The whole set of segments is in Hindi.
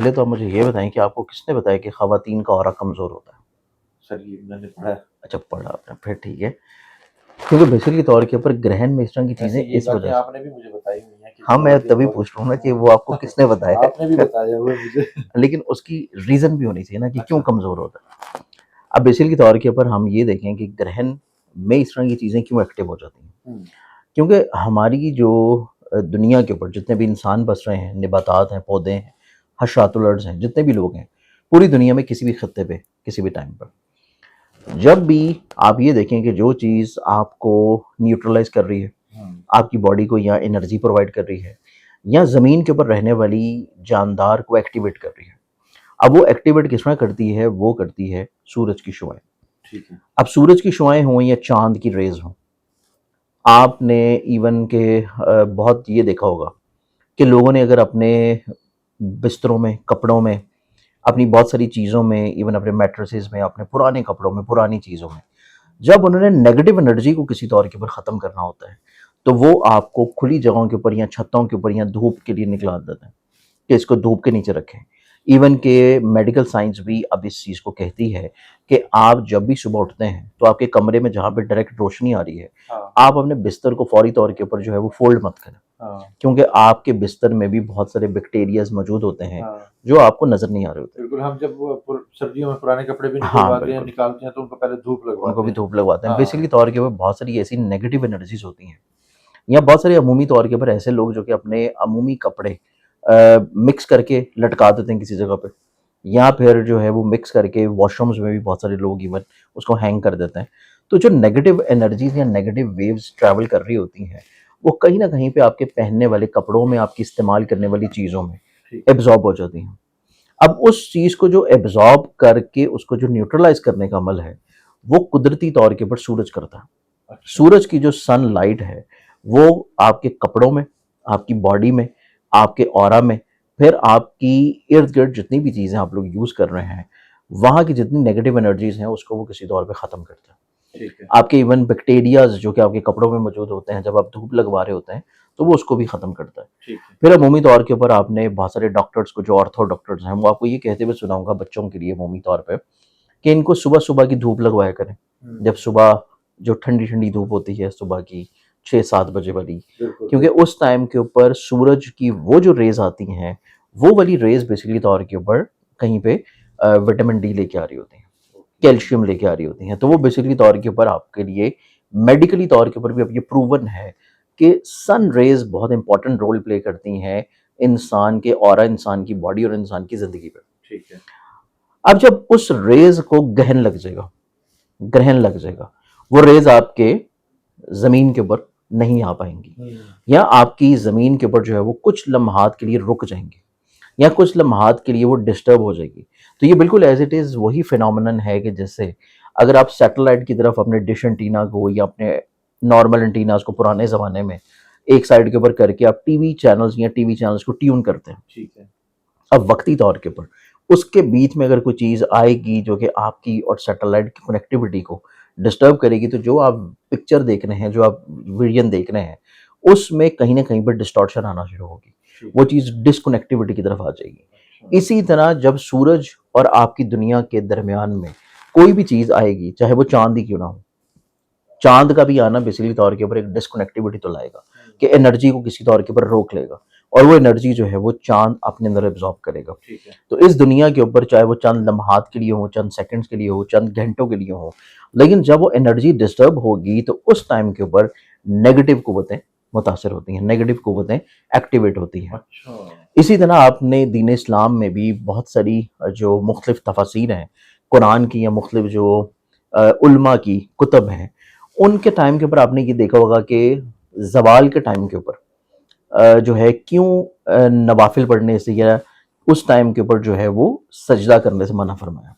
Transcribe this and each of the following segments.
पहले तो आप मुझे ये बताएं कि आपको किसने बताया कि ख़वातीन का ऑरा कमज़ोर होता है? सर ये मैंने पढ़ा है। अच्छा, पढ़ा आपने, फिर ठीक है। क्योंकि बेसिकली के तौर के ऊपर ग्रहण में इस तरह की वैसे चीज़ें ये इस बातें वजह से। आपने भी मुझे बताई हुई हैं कि हाँ, मैं ख़वातीन तभी को पूछ रहा हूँ ना कि वो आपको किसने बताया आपने भी है? बताया हुआ है मुझे। लेकिन उसकी रीज़न भी होनी चाहिए ना कि क्यों अच्छा। कमज़ोर होता है। अब बेसिकली के तौर के ऊपर हम ये देखें कि ग्रहण में इस तरह की चीज़ें क्यों एक्टिव हो जाती हैं। हुँ, क्योंकि हमारी जो दुनिया के ऊपर जितने भी इंसान बस रहे हैं, नबातात हैं, पौधे हैं, हशरातुल-अर्ज़ हैं, जितने भी लोग हैं, पूरी दुनिया में किसी भी खित्ते पे, किसी भी टाइम पर, जब भी आप ये देखें कि जो चीज़ आपको न्यूट्रलाइज़ कर रही है, हुँ, आपकी बॉडी को या एनर्जी प्रोवाइड कर रही है, या ज़मीन के ऊपर रहने वाली जानदार को एक्टिवेट कर रही है। अब वो एक्टिवेट किस तरह करती है? वो करती है सूरज की शुआएँ। ठीक है। अब सूरज की शुआएँ हों या चाँद की रेज़ हों, आपने इवन के बहुत ये देखा होगा कि लोगों ने अगर अपने बिस्तरों में, कपड़ों में, अपनी बहुत सारी चीज़ों में, इवन अपने मैट्रेसेस में, अपने पुराने कपड़ों में, पुरानी चीज़ों में, जब उन्होंने नेगेटिव एनर्जी को किसी तौर के ऊपर ख़त्म करना होता है, तो वो आपको खुली जगहों के ऊपर या छतों के ऊपर या धूप के लिए निकला देते हैं कि इसको धूप के नीचे रखें। इवन के मेडिकल साइंस भी अब इस चीज़ को कहती है कि आप जब भी सुबह उठते हैं, तो आपके कमरे में जहाँ पे डायरेक्ट रोशनी आ रही है, हाँ, आप अपने बिस्तर को फ़ौरी तौर के ऊपर जो है वो फ़ोल्ड मत करें। हाँ, क्योंकि आपके बिस्तर में भी बहुत सारे बैक्टीरियाज़ मौजूद होते हैं, हाँ। जो आपको नज़र नहीं आ रहे होते। बिल्कुल, हम जब वो सर्दियों में पुराने कपड़े भी हाँ, निकलवाते हैं, बिल्कुल, निकालते हैं तो उनको पहले धूप उनको लगवाते भी हैं। धूप लगवाते हैं। हाँ, बेसिकली तौर के ऊपर बहुत सारी ऐसी नेगेटिव एनर्जीज़ होती हैं, या बहुत सारे अमूमी तौर के ऊपर ऐसे लोग जो कि अपने अमूमी कपड़े मिक्स करके लटका देते हैं किसी जगह पे, या फिर जो है वो मिक्स करके वॉशरूम्स में भी बहुत सारे लोग इवन उसको हैंग कर देते हैं। तो जो नेगेटिव एनर्जीज़ या नेगेटिव वेव्स ट्रैवल कर रही होती हैं, वो कहीं न कहीं पे आपके पहनने वाले कपड़ों में, आपकी इस्तेमाल करने वाली चीज़ों में ठीक है। एब्ज़ॉर्ब हो जाती हैं। अब उस चीज़ को जो एब्ज़ॉर्ब करके उसको जो न्यूट्रलाइज़ करने का अमल है, वो कुदरती तौर के ऊपर सूरज करता है। अच्छा, सूरज की जो सनलाइट है, वो आपके कपड़ों में, आपकी बॉडी में, आपके ऑरा में, फिर आपकी इर्द-गिर्द जितनी भी चीज़ें आप लोग यूज़ कर रहे हैं, वहाँ की जितनी नेगेटिव एनर्जीज़ हैं, उसको वो किसी तौर पे ख़त्म करता है। ठीक है। आपके इवन बैक्टीरियाज़ जो कि आपके कपड़ों में मौजूद होते हैं, जब आप धूप लगवा रहे होते हैं, तो वो उसको भी ख़त्म करता है। ठीक है। फिर अमूमी तौर के ऊपर आपने बहुत सारे डॉक्टर्स को, जो ऑर्थो डॉक्टर्स हैं, वो आपको ये कहते हुए सुना होगा बच्चों के लिए अमूमी तौर पे कि इनको सुबह-सुबह की धूप लगवाया करें। हुँ, जब सुबह जो ठंडी-ठंडी धूप होती है सुबह की 6-7 बजे वाली, बिल्कुल, क्योंकि बिल्कुल। उस टाइम के ऊपर सूरज की वो जो रेज़ आती हैं, वो वाली रेज़ बेसिकली तौर के ऊपर कहीं पे विटामिन डी लेके आ रही होती हैं, ओके, कैल्शियम लेके आ रही होती हैं। तो वो ठीक है। बेसिकली तौर के ऊपर आपके लिए मेडिकली तौर के ऊपर भी अब ये प्रूवन है कि सन रेज़ बहुत इम्पोर्टेंट रोल प्ले करती हैं इंसान के ऑरा, इंसान की बॉडी और इंसान की ज़िंदगी पे। ठीक है। अब जब उस रेज़ को ग्रहण लग जाएगा, वो रेज़ आपके ज़मीन के ऊपर नहीं आ पाएँगी, हुँ, या आपकी ज़मीन के ऊपर जो है वो कुछ लम्हात के लिए रुक जाएँगी, या कुछ लम्हात के लिए वो डिस्टर्ब हो जाएगी। तो ये बिल्कुल एज़ इट इज़ वही फ़िनोमेनन है कि जैसे अगर आप सैटेलाइट की तरफ अपने डिश एंटीना को या अपने नॉर्मल एंटीनाज़ को पुराने ज़माने में एक साइड के ऊपर करके आप टीवी चैनल्स को ट्यून करते हैं। ठीक है। अब वक़्ती तौर के ऊपर उसके बीच में अगर कोई चीज़ आएगी जो कि आपकी और सैटेलाइट की कनेक्टिविटी को डिस्टर्ब करेगी, तो जो आप पिक्चर देख रहे हैं, जो आप विज़न देख रहे हैं, उसमें कहीं न कहीं पे डिस्टॉर्शन आना शुरू होगी। ठीक वो है। चीज़ डिस्कनेक्टिविटी की तरफ आ जाएगी। अच्छा, इसी तरह जब सूरज और आपकी दुनिया के दरमियान में कोई भी चीज़ आएगी, चाहे वो चाँद ही क्यों ना हो, चाँद का भी आना बेसिकली तौर के ऊपर एक डिस्कनेक्टिविटी तो लाएगा हुँ, कि एनर्जी को किसी तौर के ऊपर रोक लेगा, और वो एनर्जी जो है वो चाँद अपने अंदर एब्ज़ॉर्ब करेगा। ठीक है। तो इस दुनिया के ऊपर चाहे वो चंद लम्हात के लिए हो, चंद सेकंड्स के लिए हो, चंद घंटों के लिए हो, लेकिन जब वो एनर्जी डिस्टर्ब होगी तो उस टाइम के ऊपर नेगेटिव कुव्वतें मुतासिर होती हैं, नेगेटिव कुव्वतें एक्टिवेट होती हैं। अच्छा, इसी तरह आपने दीन इस्लाम में भी बहुत सारी जो मुख्तलिफ तफासीर हैं, कुरान की या मुख्तलिफ जो उलमा की कुतुब हैं, उनके टाइम के ऊपर आपने ये देखा होगा कि ज़वाल के टाइम के ऊपर जो है क्यों नवाफ़िल पढ़ने से या उस टाइम के ऊपर जो है वो सजदा करने से मना फरमाया।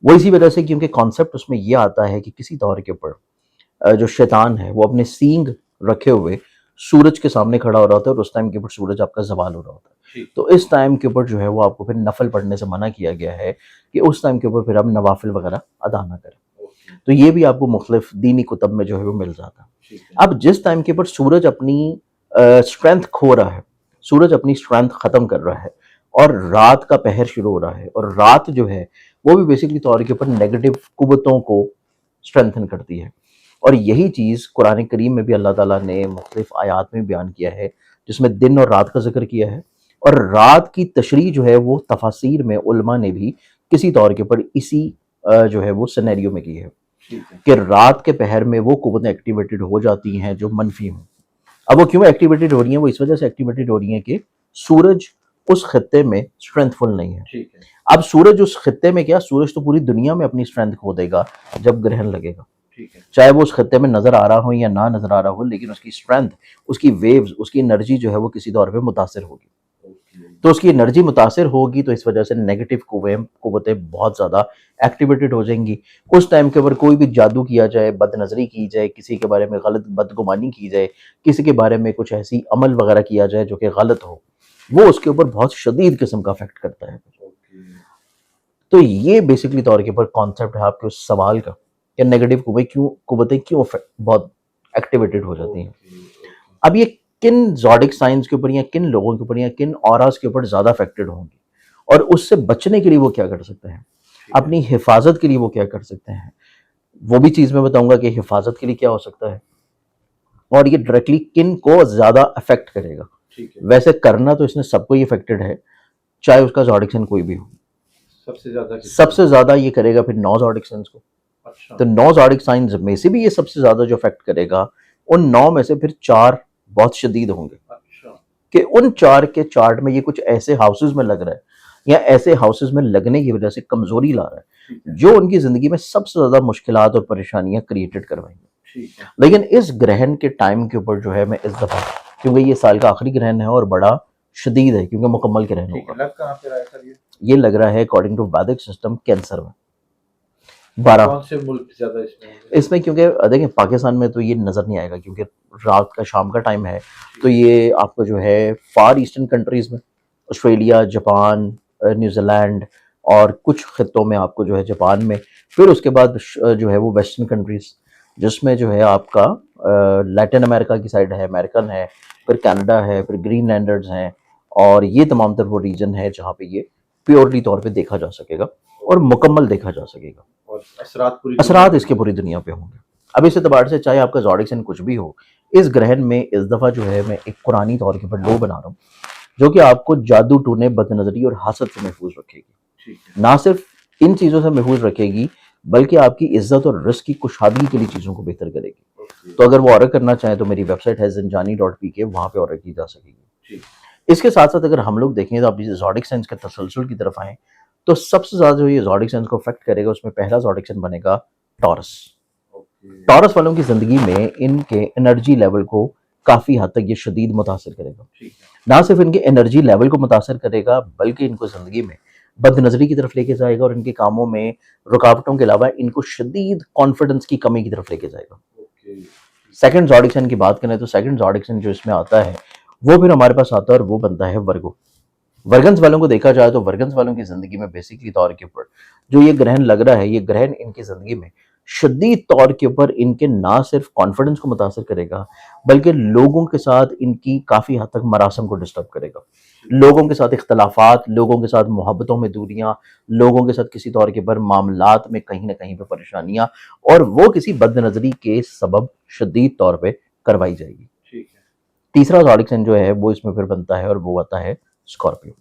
वो इसी वजह से क्योंकि कॉन्सेप्ट उसमें ये आता है कि किसी तौर के ऊपर जो शैतान है वो अपने सींग रखे हुए सूरज के सामने खड़ा हो रहा होता है, और उस टाइम के ऊपर सूरज आपका ज़वाल हो रहा होता है। ठीक है। तो इस टाइम के ऊपर जो है वो आपको फिर नफ़ल पढ़ने से मना किया गया है कि उस टाइम के ऊपर फिर आप नवाफ़िल वगैरह अदा ना करें। ओके, तो ये भी आपको मुख्तलिफ दीनी कुतब में जो है वो मिल जाता है। ठीक है। अब जिस टाइम के ऊपर सूरज अपनी स्ट्रेंथ खो रहा है, सूरज अपनी स्ट्रेंथ ख़त्म कर रहा है, और रात का पहर शुरू हो रहा है, और रात जो है वो भी बेसिकली तौर के ऊपर नेगेटिव कुव्वतों को स्ट्रेंथन करती है। और यही चीज़ कुरान करीम में भी अल्लाह ताला ने मुख्तलिफ आयात में बयान किया है, जिसमें दिन और रात का जिक्र किया है। और रात की तशरीह जो है वो तफासिर में उलमा ने भी किसी तौर के ऊपर इसी जो है वो सिनेरियो में की है ठीक है। कि रात के पहर में वो कुव्वतें एक्टिवेटेड हो जाती हैं जो मनफी हों। अब वो क्यों एक्टिवेटेड हो रही हैं? वो इस वजह से एक्टिवेटेड हो रही हैं कि सूरज उस खत्ते में स्ट्रेंथफुल नहीं है। ठीक है। अब सूरज उस खत्ते में, क्या सूरज तो पूरी दुनिया में अपनी स्ट्रेंथ खो देगा जब ग्रहण लगेगा, ठीक है। चाहे वो उस खत्ते में नजर आ रहा हो या ना नजर आ रहा हो, लेकिन उसकी स्ट्रेंथ, उसकी वेव्स, उसकी एनर्जी जो है वो किसी तौर पे मुतासिर होगी। ओके। तो उसकी एनर्जी मुतासिर होगी, तो इस वजह से नेगेटिव कुव्वतें बहुत ज़्यादा एक्टिवेटेड हो जाएंगी। उस टाइम के ऊपर कोई भी जादू किया जाए, बदनज़री की जाए, किसी के बारे में गलत बदगुमानी की जाए, किसी के बारे में कुछ ऐसी अमल वगैरह किया जाए जो कि गलत हो, वो उसके ऊपर बहुत शदीद किस्म का इफेक्ट करता है। ओके। तो ये बेसिकली तौर के ऊपर कॉन्सेप्ट है आपके उस सवाल का कि नेगेटिव कुव्वतें क्यों बहुत एक्टिवेटेड हो जाती हैं। ओके। अब ये किन ज़ोडिक साइंस के ऊपर या किन लोगों के ऊपर या किन ऑरास के ऊपर ज़्यादा अफेक्टेड होंगी, और उससे बचने के लिए वो क्या कर सकते हैं, ठीक है। अपनी हिफाजत के लिए वो क्या कर सकते हैं, वो भी चीज़ मैं बताऊंगा कि हिफाजत के लिए क्या हो सकता है, और ये डायरेक्टली किन को ज़्यादा अफेक्ट करेगा। ठीक है। वैसे करना तो इसने सबको ही अफेक्टेड है, चाहे उसका ज़ोडिक साइन कोई भी हो। सबसे ज़्यादा सबसे ज़्यादा ये करेगा फिर 9 ज़ोडिक साइंस को। अच्छा। तो 9 ज़ोडिक साइंस में से भी ये सबसे ज़्यादा जो अफेक्ट करेगा, उन 9 में से फिर 4 बहुत शदीद होंगे अच्छा। कि उन 4 के चार्ट में ये कुछ ऐसे हाउसेस में लग रहा है या ऐसे हाउसेस में लगने की वजह से कमजोरी ला रहा है ठीक है। जो उनकी जिंदगी में सबसे ज्यादा मुश्किलात और परेशानियां क्रिएटेड करवाएंगे। ठीक है। लेकिन इस ग्रहण के टाइम के ऊपर जो है, मैं इस दफा, क्योंकि ये साल का आखिरी ग्रहण है और बड़ा शदीद है क्योंकि मुकम्मल ग्रहण ठीक है। होगा, लग कहाँ पे रहा है सर ये? ये लग रहा है अकॉर्डिंग टू वैदिक सिस्टम कैंसर में 12। कौन से मुल्क ज़्यादा इसमें होंगे? इसमें क्योंकि देखिए पाकिस्तान में तो ये नज़र नहीं आएगा क्योंकि रात का शाम का टाइम है, तो ये आपको जो है फार ईस्टर्न कंट्रीज़ में, ऑस्ट्रेलिया, जापान, न्यूजीलैंड और कुछ खित्तों में आपको जो है जापान में, फिर उसके बाद जो है वो वेस्टर्न कंट्रीज़ जिसमें जो है आपका लैटिन अमेरिका की साइड है, अमेरिकन है, फिर कनाडा है, फिर ग्रीनलैंडर्स हैं, और ये तमाम तर वो रीजन है जहाँ पे ये प्योरली तौर पे देखा जा सकेगा और मुकम्मल देखा जा सकेगा। और असरात पूरी असरात इसके पूरी दुनिया पे होंगे। अब इस एतबार से चाहे आपका ज़ोडिक साइन कुछ भी हो, इस ग्रहण में इस दफ़ा जो है मैं एक कुरानी तौर के ऊपर लो बना रहा हूँ जो कि आपको जादू टूने, बदनज़री और हसद से महफूज रखेगी। ठीक है। ना सिर्फ इन चीज़ों से महफूज रखेगी बल्कि आपकी इज्जत और रिस्क की कुशादगी के लिए चीज़ों को बेहतर करेगी। ओके। तो अगर वो ऑर्डर करना चाहें तो मेरी वेबसाइट है zinjani.pk, वहाँ पे ऑर्डर की जा सकेगी। ठीक। इसके साथ साथ अगर हम लोग देखें तो आप ज़ोडिक साइंस के तसलसल की तरफ आएँ तो सबसे ज़्यादा जो ये ज़ोडिक साइंस को अफेक्ट करेगा उसमें पहला ज़ोडिक साइन बनेगा टॉरस। ओके। टॉरस वालों की ज़िंदगी में इनके एनर्जी लेवल को काफ़ी हद तक ये शदीद मुतासर करेगा। ठीक है। ना सिर्फ इनके एनर्जी लेवल को मुतासर करेगा बल्कि इनको ज़िंदगी में बदनज़री की तरफ लेके जाएगा और इनके कामों में रुकावटों के अलावा इनको शदीद कॉन्फिडेंस की कमी की तरफ लेके जाएगा। ओके। सेकंड ज़ोडिक साइन की बात करें तो सेकंड ज़ोडिक साइन जो इसमें आता है वो फिर हमारे पास आता है और वो बनता है वर्गो। वर्गन्स वालों को देखा जाए तो वर्गन्स वालों की ज़िंदगी में बेसिकली तौर के ऊपर जो ये ग्रहण लग रहा है, ये ग्रहण इनकी ज़िंदगी में शदीद तौर के ऊपर इनके ना सिर्फ कॉन्फिडेंस को मुतासर करेगा बल्कि लोगों के साथ इनकी काफ़ी हद तक मरासम को डिस्टर्ब करेगा। लोगों के साथ इख्तलाफात, लोगों के साथ मोहब्बतों में दूरियां, लोगों के साथ किसी तौर के ऊपर मामलात में कहीं ना कहीं पे परेशानियां, और वो किसी बदनज़री के सबब शदीद तौर पे करवाई जाएगी। ठीक है। तीसरा ज़ोडिक साइन जो है वो इसमें फिर बनता है और वो आता है स्कॉर्पियो।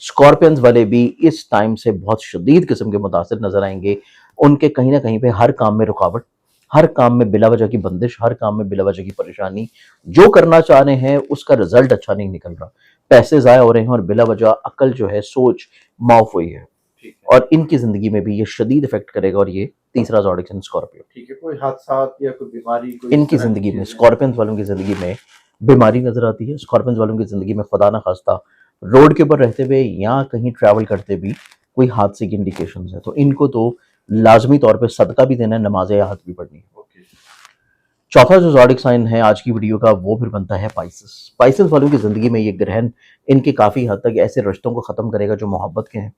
स्कॉर्पियंस वाले भी इस टाइम से बहुत शदीद किस्म के मुतासिर नजर आएंगे। उनके कहीं ना कहीं पे हर काम में रुकावट, हर काम में बिला वजह की बंदिश, हर काम में बिला वजह की परेशानी, जो करना चाह रहे हैं उसका रिजल्ट अच्छा नहीं निकल रहा, पैसे ज़ाया हो रहे हैं और बिला वजह अकल जो है, सोच माफ हुई है, ठीक है। और इनकी ज़िंदगी में भी ये शदीद इफेक्ट करेगा। और ये तीसरा ज़ोडिक साइन स्कॉर्पियो, ठीक है। कोई हादसा या कोई बीमारी, कोई इनकी इस तरह की ज़िंदगी में, चीज़ें? स्कॉर्पियंस वालों की ज़िंदगी में बीमारी नज़र आती है। स्कॉर्पियंस वालों की ज़िंदगी में खुदा ना खास्ता रोड के ऊपर रहते हुए या कहीं ट्रैवल करते भी कोई हादसे की इंडिकेशंस है, तो इनको तो लाजमी तौर पे सदका भी देना है, नमाज याद भी पढ़नी है। ओके। चौथा जो ज़ोडिक साइन है आज की वीडियो का वो फिर बनता है पाइसेस। पाइसेस वालों की ज़िंदगी में ये ग्रहण इनके काफ़ी हद तक ऐसे रिश्तों को ख़त्म करेगा जो मोहब्बत के हैं,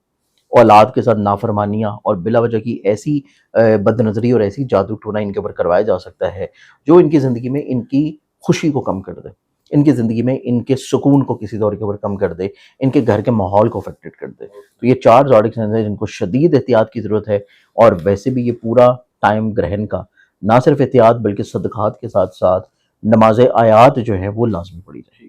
औलाद के साथ नाफरमानियाँ और बिला वजह की ऐसी बदनज़री और ऐसी जादू टोना इनके ऊपर करवाया जा सकता है जो इनकी ज़िंदगी में इनकी खुशी को कम कर दे, इनकी ज़िंदगी में इनके सुकून को किसी तौर के ऊपर कम कर दे, इनके घर के माहौल को अफेक्टेड कर दे। तो ये 4 ज़ोडिएक साइंस हैं जिनको शदीद एहतियात की ज़रूरत है, और वैसे भी ये पूरा टाइम ग्रहण का ना सिर्फ एहतियात बल्कि सदक़ात के साथ-साथ नमाज़ आयात जो है वो लाज़मी पढ़ी जाए।